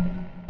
Thank you.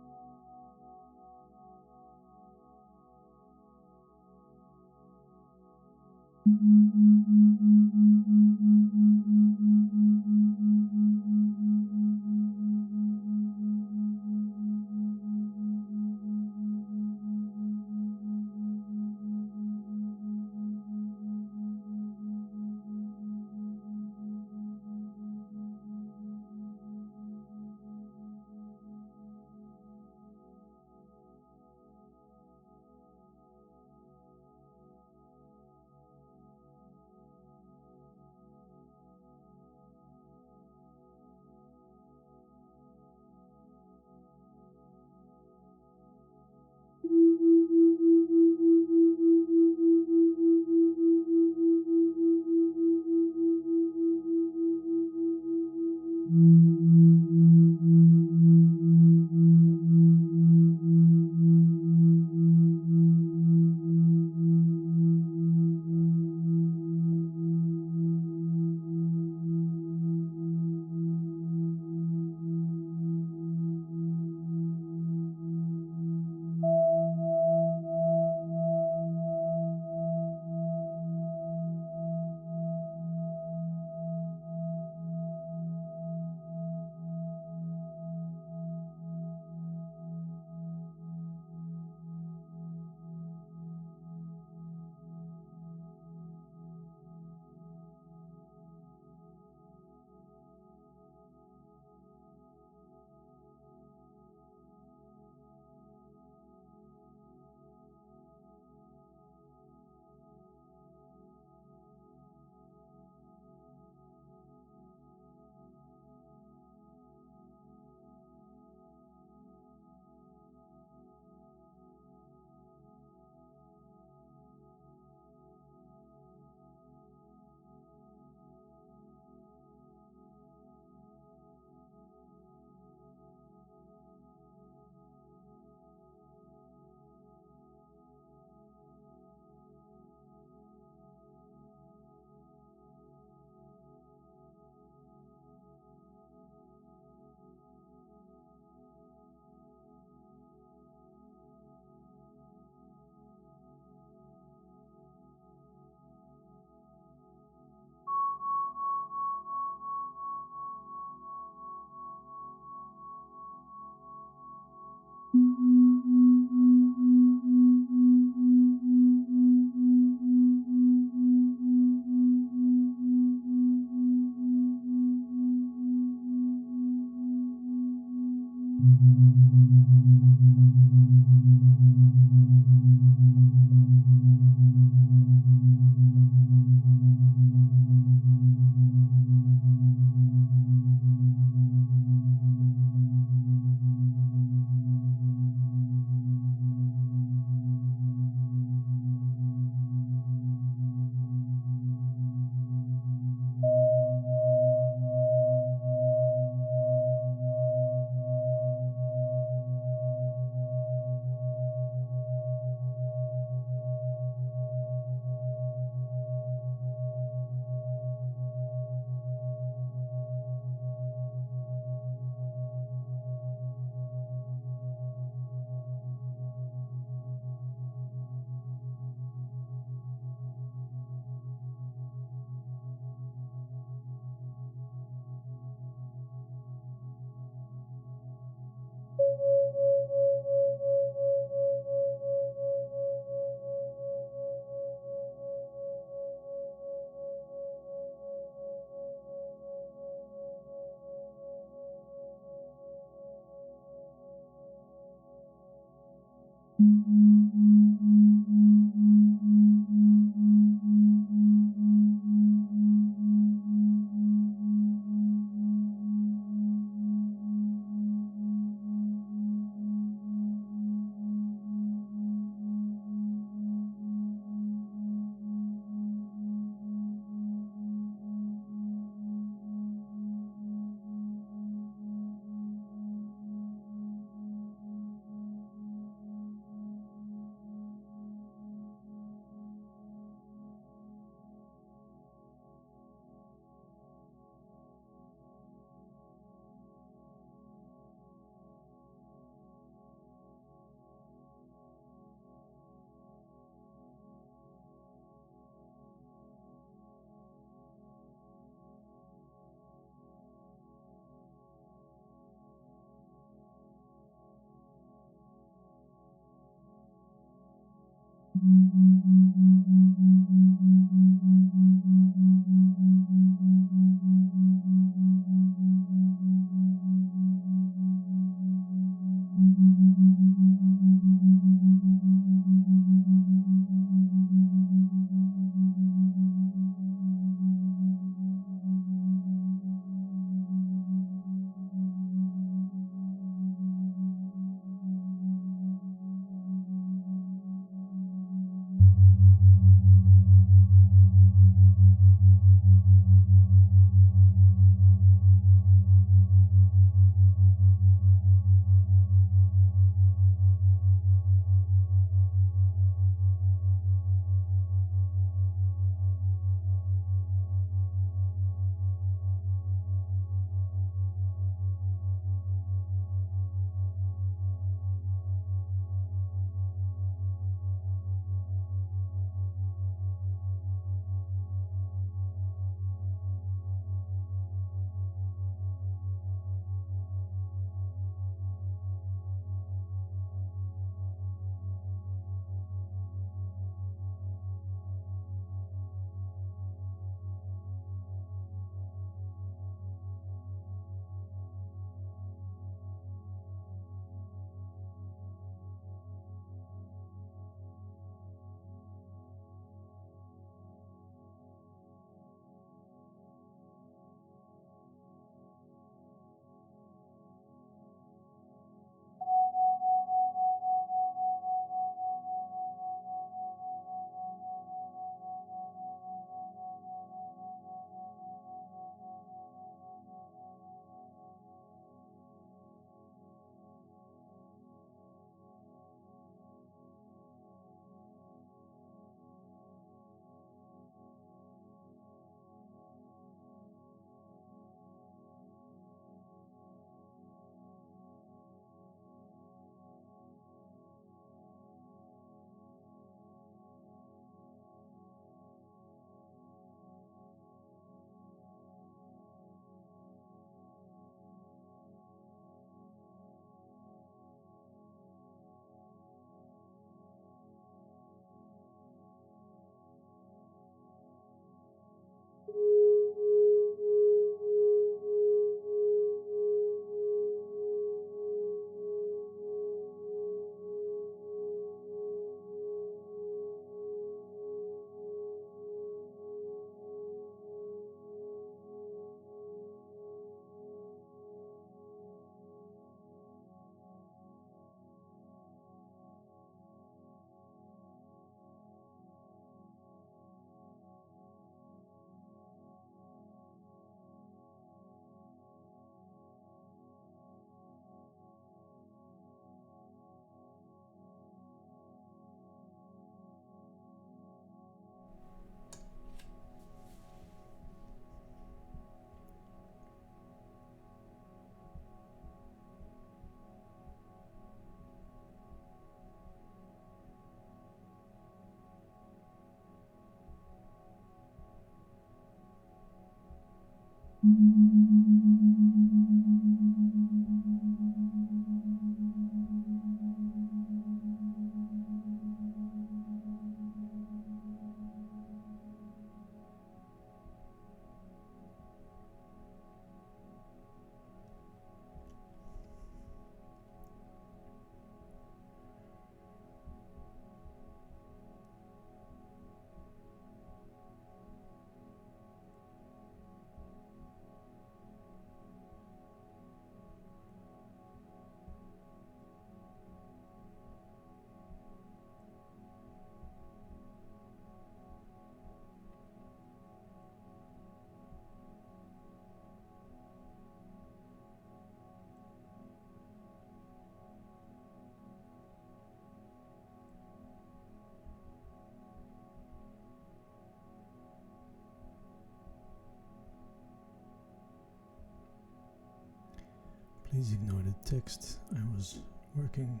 Please ignore the text. I was working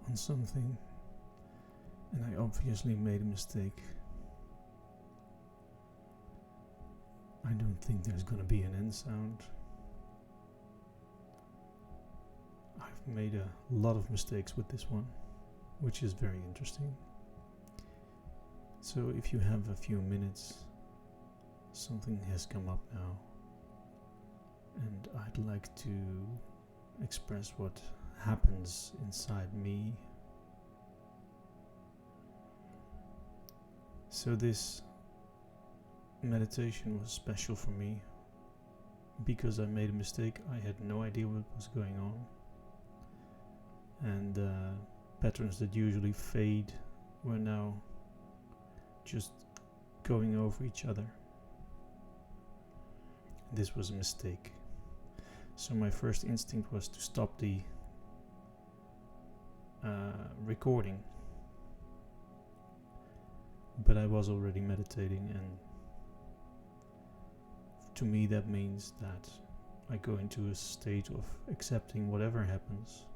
on something and I obviously made a mistake. I don't think there's gonna be an end sound. I've made a lot of mistakes with this one, which is very interesting. So if you have a few minutes, something has come up now, and I'd like to express what happens inside me. So this meditation was special for me because I made a mistake. I had no idea what was going on, and patterns that usually fade were now just going over each other. This was a mistake. So my first instinct was to stop the recording, but I was already meditating, and to me that means that I go into a state of accepting whatever happens.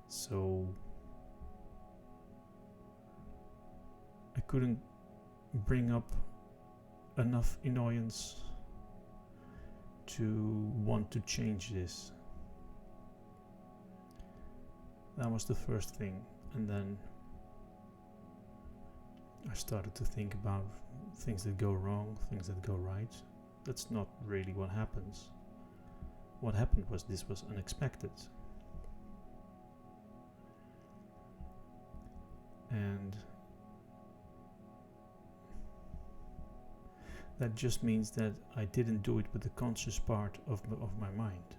So I couldn't bring up enough annoyance to want to change this. That was the first thing, and then I started to think about things that go wrong, things that go right. That's not really what happens. What happened was this was unexpected. And that just means that I didn't do it with the conscious part of my mind.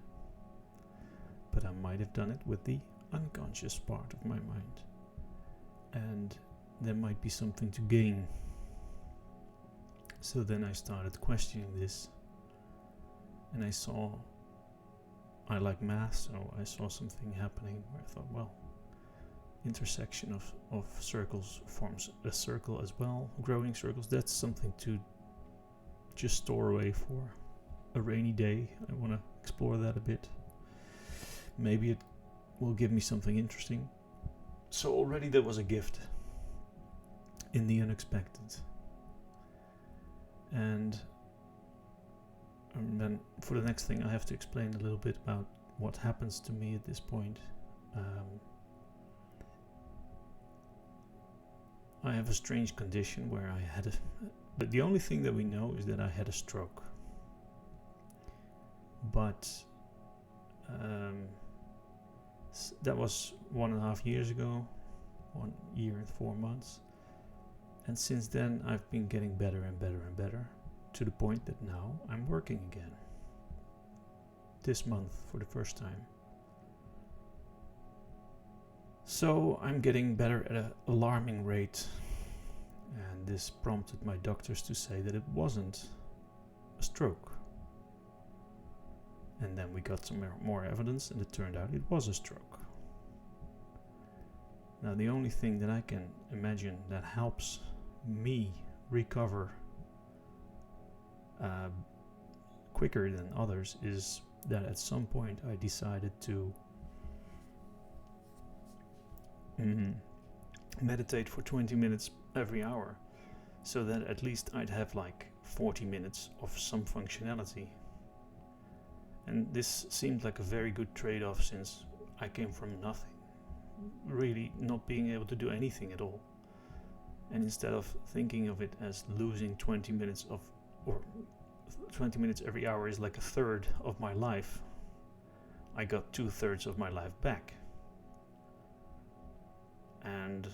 But I might have done it with the unconscious part of my mind. And there might be something to gain. So then I started questioning this, and I like math, so I saw something happening where I thought, well, intersection of circles forms a circle as well. Growing circles, that's something to just store away for a rainy day. I want to explore that a bit. Maybe it will give me something interesting. So already there was a gift in the unexpected. And then for the next thing I have to explain a little bit about what happens to me at this point. I have a strange condition where I had but the only thing that we know is that I had a stroke. But that was 1.5 years ago, 1 year and 4 months. And since then I've been getting better and better and better, to the point that now I'm working again. This month for the first time. So I'm getting better at an alarming rate. And this prompted my doctors to say that it wasn't a stroke. And then we got some more evidence, and it turned out it was a stroke. Now the only thing that I can imagine that helps me recover quicker than others is that at some point I decided to meditate for 20 minutes every hour, so that at least I'd have like 40 minutes of some functionality. And this seemed like a very good trade-off, since I came from nothing, really not being able to do anything at all. And instead of thinking of it as losing 20 minutes or 20 minutes every hour is like a third of my life, I got 2/3 of my life back. And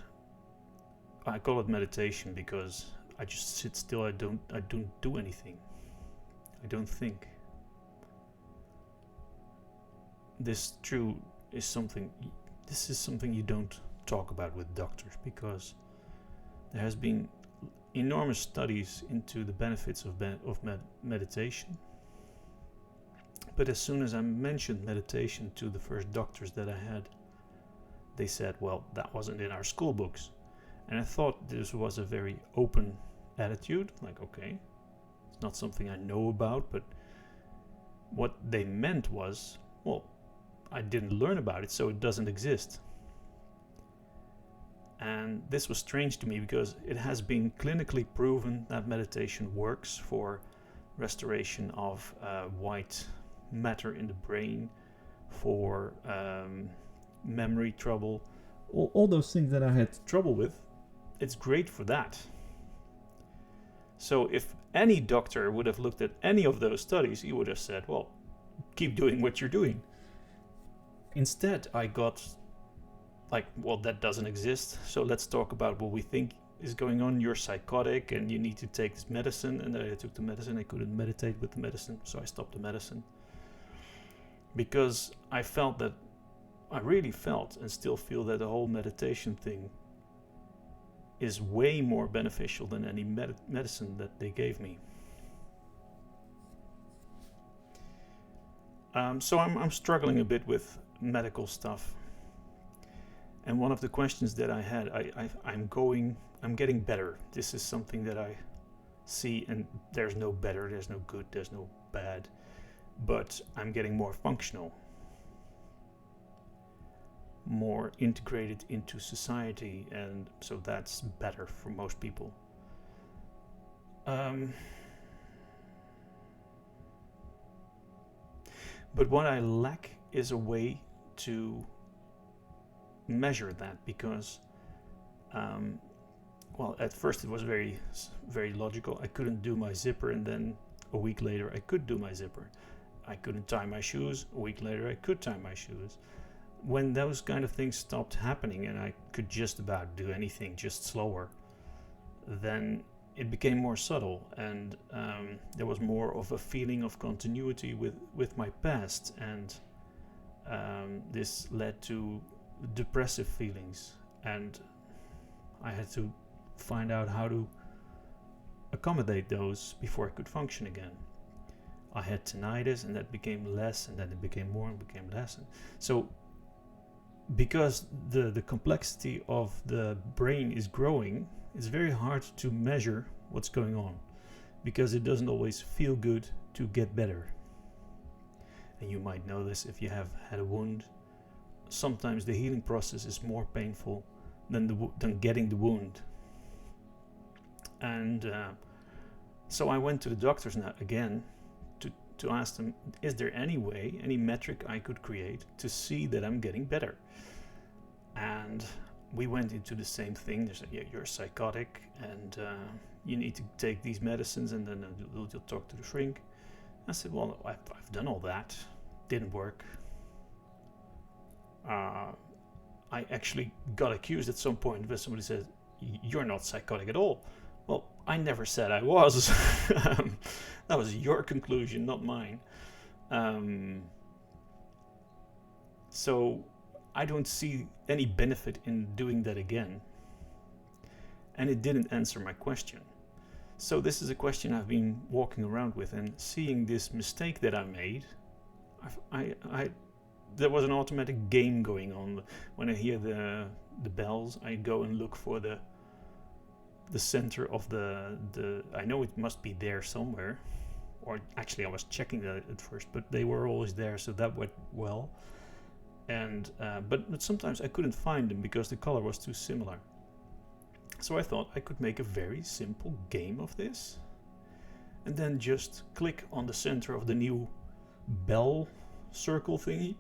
I call it meditation because I just sit still. I don't do anything. I don't think. This is something you don't talk about with doctors, because there has been enormous studies into the benefits of meditation. But as soon as I mentioned meditation to the first doctors that I had, they said, well, that wasn't in our school books. And I thought this was a very open attitude, like, okay, it's not something I know about, but what they meant was, well, I didn't learn about it, so it doesn't exist. And this was strange to me, because it has been clinically proven that meditation works for restoration of white matter in the brain, for memory trouble, all those things that I had trouble with. it's great for that. So if any doctor would have looked at any of those studies, he would have said, well, keep doing what you're doing. Instead, I got like, well, that doesn't exist, so let's talk about what we think is going on. You're psychotic and you need to take this medicine. And I took the medicine. I couldn't meditate with the medicine, so I stopped the medicine. Because I really felt and still feel that the whole meditation thing is way more beneficial than any medicine that they gave me. So I'm struggling a bit with medical stuff. And one of the questions that I had, I'm getting better. This is something that I see, and there's no better, there's no good, there's no bad, but I'm getting more functional, more integrated into society, and so that's better for most people. But what I lack is a way to measure that, because well, at first it was very, very logical. I couldn't do my zipper, and then a week later I could do my zipper. I couldn't tie my shoes. A week later I could tie my shoes. When those kind of things stopped happening and I could just about do anything, just slower, then it became more subtle, and there was more of a feeling of continuity with my past, and this led to depressive feelings, and I had to find out how to accommodate those before I could function again. I had tinnitus, and that became less, and then it became more and became less. So because the complexity of the brain is growing, it's very hard to measure what's going on, because it doesn't always feel good to get better. And you might know this if you have had a wound. Sometimes the healing process is more painful than getting the wound. And so I went to the doctors now again to ask them, is there any way, any metric I could create to see that I'm getting better? And we went into the same thing. They said, yeah, you're psychotic, and you need to take these medicines, and then you'll talk to the shrink. I said, well, I've done all that. Didn't work. I actually got accused at some point where somebody said, you're not psychotic at all. Well, I never said I was. That was your conclusion, not mine. So I don't see any benefit in doing that again. And it didn't answer my question. So this is a question I've been walking around with, and seeing this mistake that I made, there was an automatic game going on. When I hear the bells, I go and look for the center of the I know it must be there somewhere, or actually I was checking that at first, but they were always there, so that went well. And but sometimes I couldn't find them because the color was too similar. So I thought I could make a very simple game of this, and then just click on the center of the new bell circle thingy,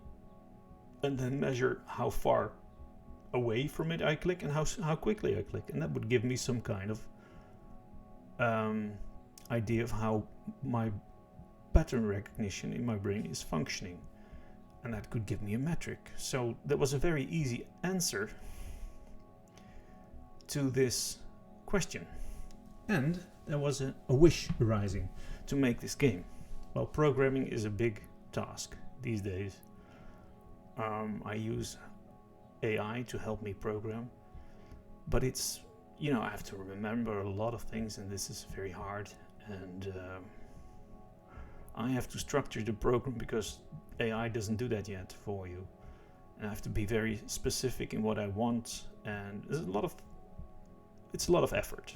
and then measure how far away from it I click and how quickly I click, and that would give me some kind of idea of how my pattern recognition in my brain is functioning, and that could give me a metric. So that was a very easy answer to this question, and there was a wish arising to make this game. Well, programming is a big task these days. I use AI to help me program, but it's, I have to remember a lot of things, and this is very hard, and I have to structure the program because AI doesn't do that yet for you, and I have to be very specific in what I want, and it's a lot of effort.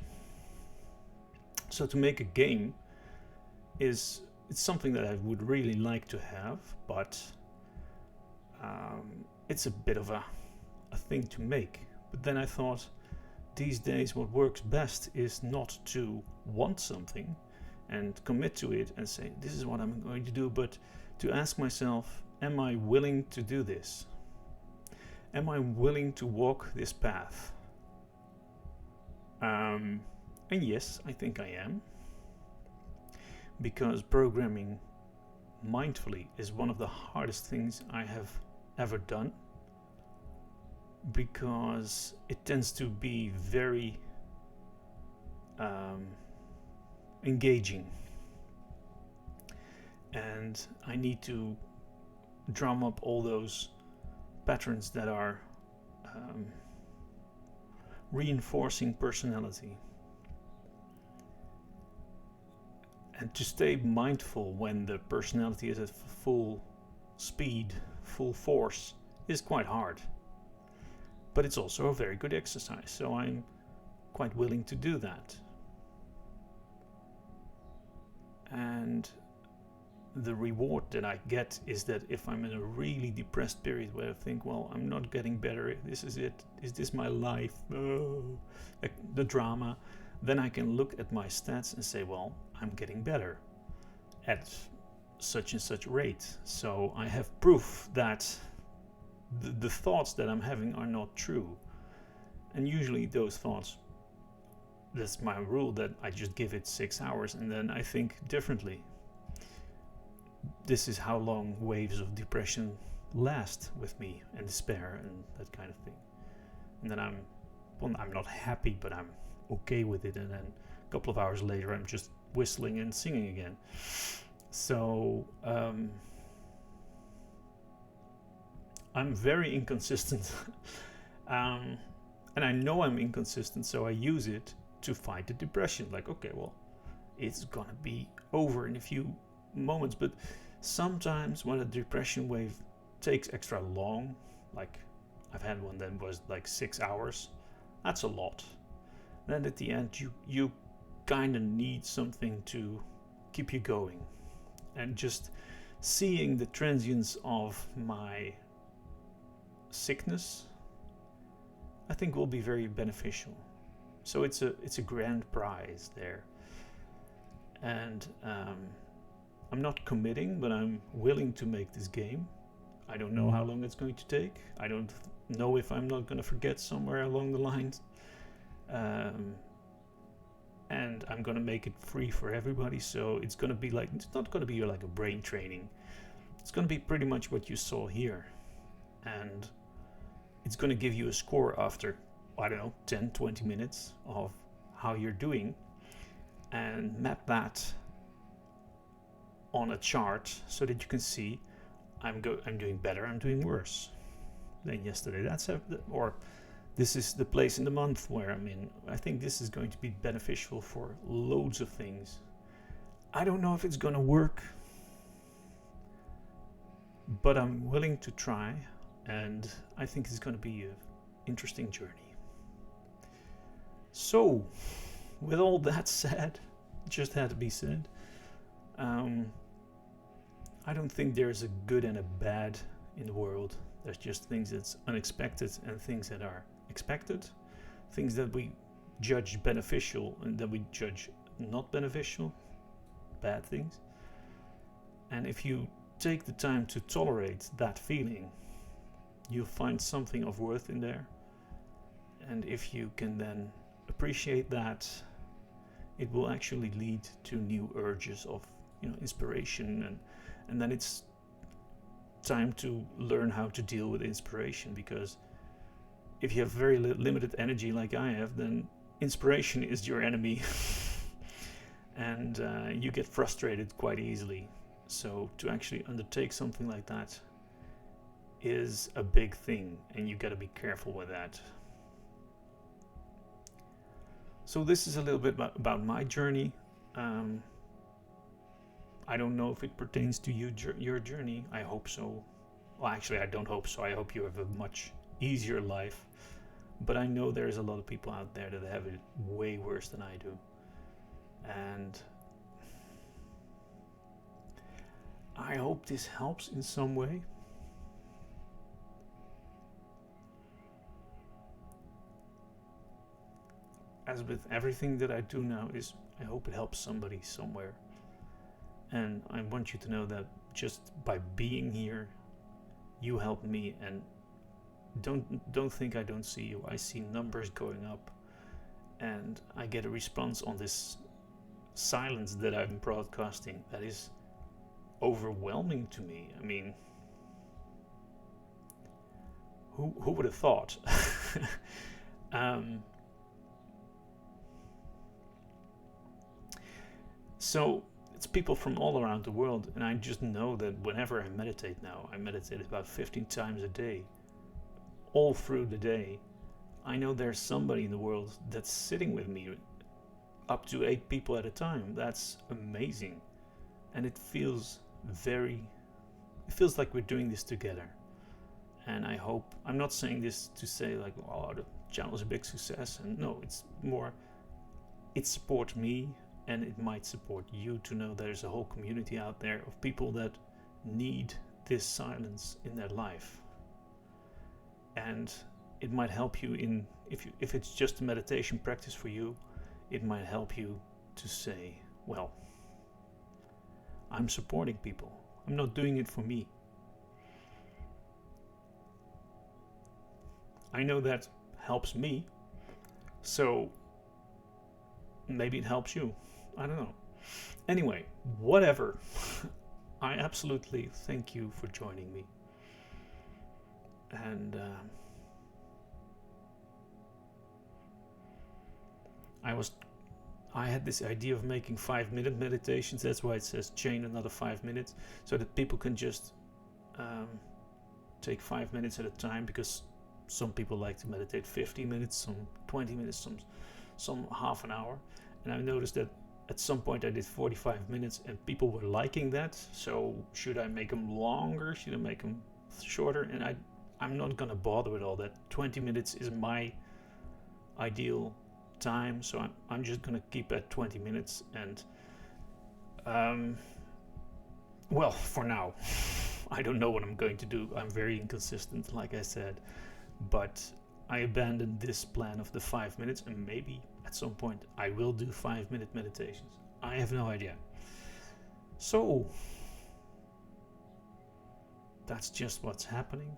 So to make a game it's something that I would really like to have, but it's a bit of a thing to make. But then I thought, these days what works best is not to want something and commit to it and say, this is what I'm going to do, but to ask myself, am I willing to do this? Am I willing to walk this path? And yes, I think I am, because programming mindfully is one of the hardest things I have ever done, because it tends to be very engaging, and I need to drum up all those patterns that are reinforcing personality, and to stay mindful when the personality is at full speed, full force, is quite hard. But it's also a very good exercise, so I'm quite willing to do that. And the reward that I get is that if I'm in a really depressed period where I think, well, I'm not getting better, this is it, is this my life, like the drama, then I can look at my stats and say, well, I'm getting better at such and such rate. So I have proof that the thoughts that I'm having are not true. And usually those thoughts, that's my rule, that I just give it 6 hours and then I think differently. This is how long waves of depression last with me, and despair and that kind of thing. And then I'm not happy, but I'm okay with it, and then a couple of hours later I'm just whistling and singing again. So I'm very inconsistent. And I know I'm inconsistent, so I use it to fight the depression. Like, okay, well, it's gonna be over in a few moments, but sometimes when a depression wave takes extra long, like I've had one that was like 6 hours, that's a lot. Then at the end you kind of need something to keep you going, and just seeing the transience of my sickness, I think, will be very beneficial. So it's a grand prize there, and I'm not committing, but I'm willing to make this game. I don't know how long it's going to take. I don't know if I'm not going to forget somewhere along the lines. And I'm going to make it free for everybody. So it's going to be like, it's not going to be like a brain training. It's going to be pretty much what you saw here. And it's going to give you a score after, I don't know, 10, 20 minutes of how you're doing, and map that on a chart so that you can see I'm doing better, I'm doing worse than yesterday. Or this is the place in the month where I'm in. I think this is going to be beneficial for loads of things. I don't know if it's going to work, but I'm willing to try, and I think it's going to be an interesting journey. So, with all that said, just had to be said, I don't think there's a good and a bad in the world. There's just things that's unexpected and things that are expected, things that we judge beneficial and that we judge not beneficial, bad things. And if you take the time to tolerate that feeling, you'll find something of worth in there. And if you can then appreciate that, it will actually lead to new urges of, inspiration, and then it's time to learn how to deal with inspiration, because if you have very limited energy like I have, then inspiration is your enemy. And you get frustrated quite easily. So to actually undertake something like that is a big thing, and you got to be careful with that. So this is a little bit about my journey. I don't know if it pertains to your journey. I hope so. Well, actually, I don't hope so. I hope you have a much easier life. But I know there's a lot of people out there that have it way worse than I do. And I hope this helps in some way. As with everything that I do now, I hope it helps somebody somewhere. And I want you to know that just by being here, you help me. And don't think I don't see you. I see numbers going up, and I get a response on this silence that I'm broadcasting that is overwhelming to me. I mean, who would have thought? So it's people from all around the world, and I just know that whenever I meditate now, I meditate about 15 times a day, all through the day. I know there's somebody in the world that's sitting with me, up to 8 people at a time. That's amazing. And it feels like we're doing this together. And I hope, I'm not saying this to say like, oh, the channel is a big success. And no, it's more, it supports me, and it might support you to know there's a whole community out there of people that need this silence in their life. And it might help you in, if it's just a meditation practice for you, it might help you to say, well, I'm supporting people. I'm not doing it for me. I know that helps me, so maybe it helps you. I don't know. Anyway, whatever. I absolutely thank you for joining me. And I had this idea of making 5-minute meditations. That's why it says chain another 5 minutes, so that people can just take 5 minutes at a time, because some people like to meditate 50 minutes, some 20 minutes, some half an hour. And I noticed that at some point I did 45 minutes and people were liking that. So should I make them longer? Should I make them shorter? And I'm not gonna bother with all that. 20 minutes is my ideal time, so I'm just gonna keep at 20 minutes. And well, for now. I don't know what I'm going to do. I'm very inconsistent, like I said, but I abandoned this plan of the 5 minutes, and maybe at some point I will do 5-minute meditations. I have no idea. So that's just what's happening.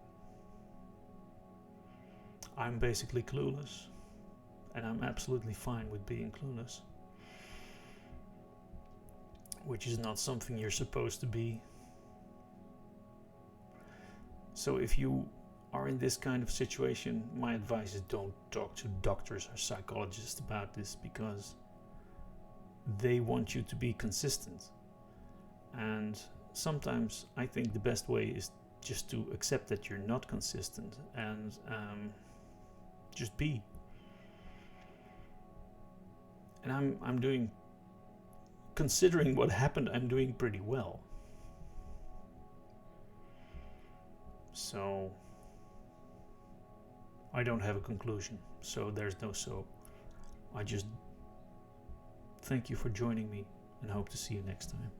I'm basically clueless, and I'm absolutely fine with being clueless, which is not something you're supposed to be. So if you are in this kind of situation, my advice is don't talk to doctors or psychologists about this, because they want you to be consistent. And sometimes I think the best way is just to accept that you're not consistent and just be. And I'm doing, considering what happened, I'm doing pretty well. So I don't have a conclusion, so there's no so. I just thank you for joining me and hope to see you next time.